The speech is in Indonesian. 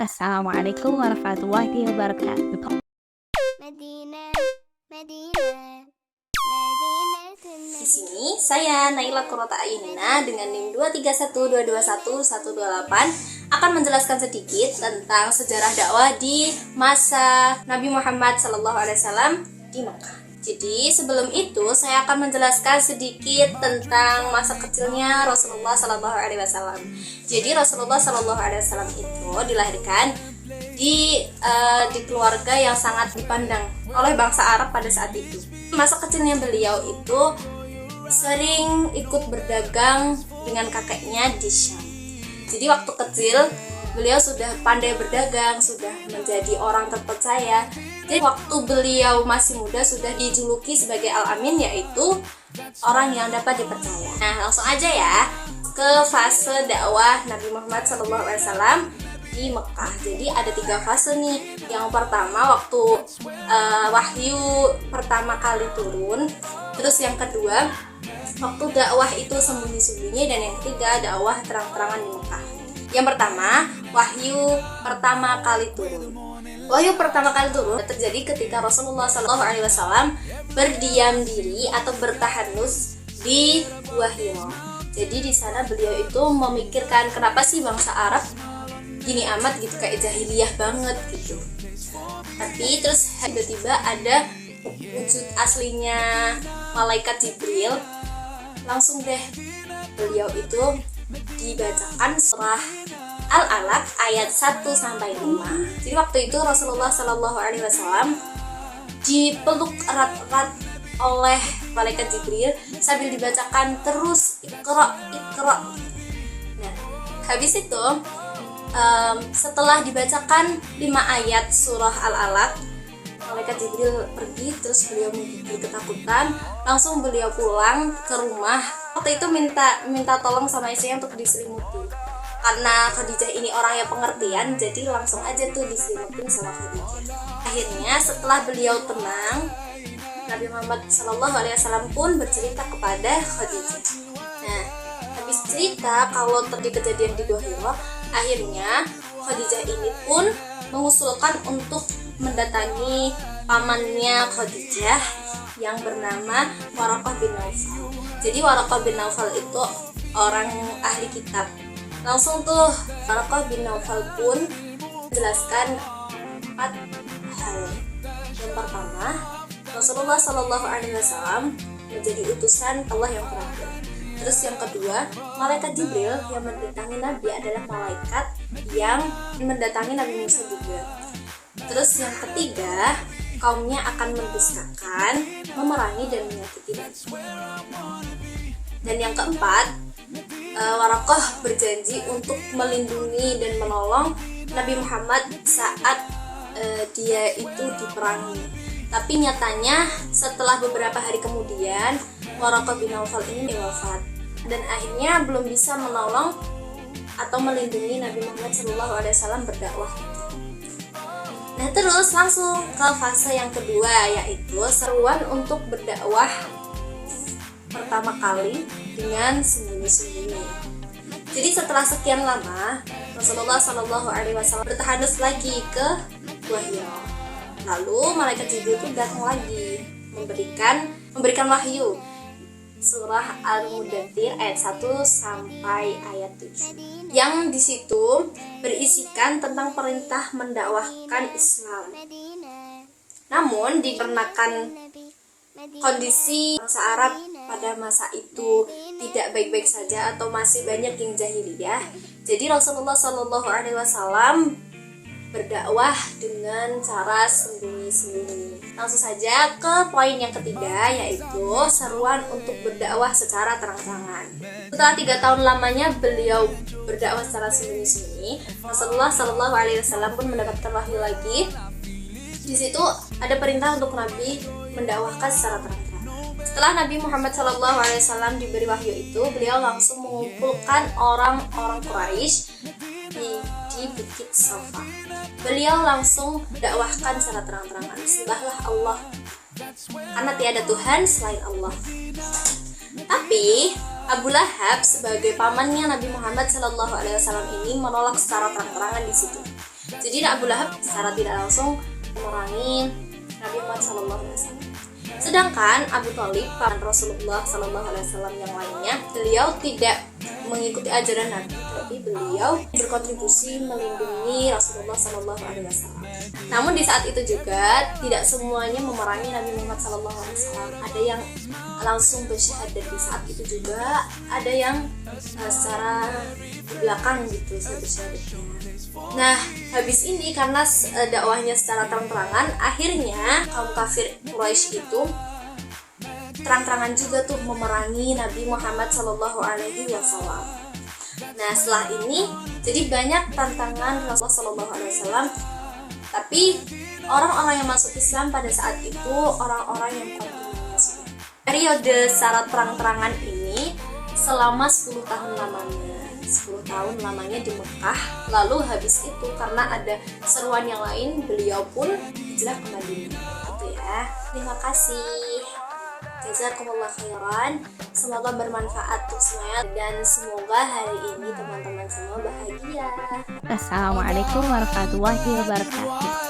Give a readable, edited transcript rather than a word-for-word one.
Assalamualaikum warahmatullahi wabarakatuh. Medina, Medina, Medina Di sini saya Naila Qurrata Ayunina dengan NIM 231221128 akan menjelaskan sedikit tentang sejarah dakwah di masa Nabi Muhammad SAW di Mekah. Jadi sebelum itu saya akan menjelaskan sedikit tentang masa kecilnya Rasulullah SAW. Jadi Rasulullah SAW itu dilahirkan di keluarga yang sangat dipandang oleh bangsa Arab pada saat itu. Masa kecilnya beliau itu sering ikut berdagang dengan kakeknya di Syam. Jadi waktu kecil beliau sudah pandai berdagang, sudah menjadi orang terpercaya. Jadi waktu beliau masih muda sudah dijuluki sebagai Al-Amin, yaitu orang yang dapat dipercaya. Nah, langsung aja ya ke fase dakwah Nabi Muhammad SAW di Mekah. Jadi ada 3 fase nih. Yang pertama waktu wahyu pertama kali turun. Terus yang kedua waktu dakwah itu sembunyi-sembunyi, dan yang ketiga dakwah terang-terangan di Mekah. Yang pertama, wahyu pertama kali turun. Wahyu pertama kali turun terjadi ketika Rasulullah SAW berdiam diri atau bertahanus di Gua Hira. Jadi di sana beliau itu memikirkan kenapa sih bangsa Arab gini amat gitu, kayak jahiliyah banget gitu. Tapi terus tiba-tiba ada wujud aslinya malaikat Jibril. Langsung deh beliau itu dibacakan surah Al-Alaq ayat 1-5. Jadi waktu itu Rasulullah SAW dipeluk erat-erat oleh malaikat Jibril sambil dibacakan terus Iqra, Iqra. Nah, habis itu setelah dibacakan 5 ayat surah Al-Alaq, malaikat Jibril pergi, terus beliau menggigil ketakutan. Langsung beliau pulang ke rumah. Waktu itu minta tolong sama istrinya untuk diselimuti. Karena Khadijah ini orang yang pengertian, jadi langsung aja tuh diselimutin sama Khadijah. Akhirnya setelah beliau tenang, Nabi Muhammad SAW pun bercerita kepada Khadijah. Nah, habis cerita kalau terjadi kejadian di Gua Hira, akhirnya Khadijah ini pun mengusulkan untuk mendatangi pamannya Khadijah yang bernama Waraqah bin Naufal. Jadi Waraqah bin Naufal itu orang ahli kitab. Langsung tuh Waraqah bin Naufal pun menjelaskan 4 hal. Yang pertama, Rasulullah SAW menjadi utusan Allah yang terakhir. Terus yang kedua, malaikat Jibril yang mendatangi Nabi adalah malaikat yang mendatangi Nabi Musa juga. Terus yang ketiga, kaumnya akan mendustakan, memerangi, dan menyakiti Nabi. Dan yang keempat, Waraqah berjanji untuk melindungi dan menolong Nabi Muhammad saat dia itu diperangi. Tapi nyatanya setelah beberapa hari kemudian Waraqah bin Naufal ini wafat, dan akhirnya belum bisa menolong atau melindungi Nabi Muhammad SAW berdakwah. Nah, terus langsung ke fase yang kedua, yaitu seruan untuk berdakwah pertama kali dengan sembunyi-sembunyi. Jadi setelah sekian lama Rasulullah SAW bertahanus lagi ke Gua Hira. Lalu malaikat Jibril itu datang lagi memberikan wahyu surah Al-Mudaththir ayat 1 sampai ayat 7, yang di situ berisikan tentang perintah mendakwahkan Islam. Namun dikarenakan kondisi bangsa Arab pada masa itu tidak baik-baik saja atau masih banyak yang jahiliyah, jadi Rasulullah SAW berdakwah dengan cara sembunyi-sembunyi. Langsung saja ke poin yang ketiga, yaitu seruan untuk berdakwah secara terang-terangan. Setelah 3 tahun lamanya beliau berdakwah secara sembunyi-sembunyi, Rasulullah SAW pun mendapatkan wahyu lagi. Di situ ada perintah untuk Nabi mendakwahkan secara terang-terangan. Setelah Nabi Muhammad SAW diberi wahyu itu, beliau langsung mengumpulkan orang-orang Quraisy di Bukit Safa. Beliau langsung dakwahkan secara terang-terangan, sembahlah Allah, karena tiada Tuhan selain Allah. Tapi Abu Lahab sebagai pamannya Nabi Muhammad SAW ini menolak secara terang-terangan di situ. Jadi Abu Lahab secara tidak langsung memerangi Nabi Muhammad SAW. Sedangkan Abu Thalib, paman Rasulullah SAW yang lainnya, beliau tidak mengikuti ajaran Nabi, tapi beliau berkontribusi melindungi Rasulullah SAW. Namun di saat itu juga tidak semuanya memerangi Nabi Muhammad SAW. Ada yang langsung bersyahadat di saat itu juga, ada yang secara di belakang gitu bersyahadatnya. Nah, habis ini karena dakwahnya secara terang-terangan, akhirnya kaum kafir Quraisy itu terang-terangan juga tuh memerangi Nabi Muhammad SAW. Nah, setelah ini jadi banyak tantangan Rasulullah SAW. Tapi orang-orang yang masuk Islam pada saat itu orang-orang yang kontinuas. Periode secara terang-terangan ini selama 10 tahun lamanya. 10 tahun lamanya di Mekah. Lalu habis itu karena ada seruan yang lain, beliau pun hijrah ke Madinah. Gitu ya. Terima kasih. Jazakumullah khairan. Semoga bermanfaat untuk semuanya dan semoga hari ini teman-teman semua bahagia. Assalamualaikum warahmatullahi wabarakatuh.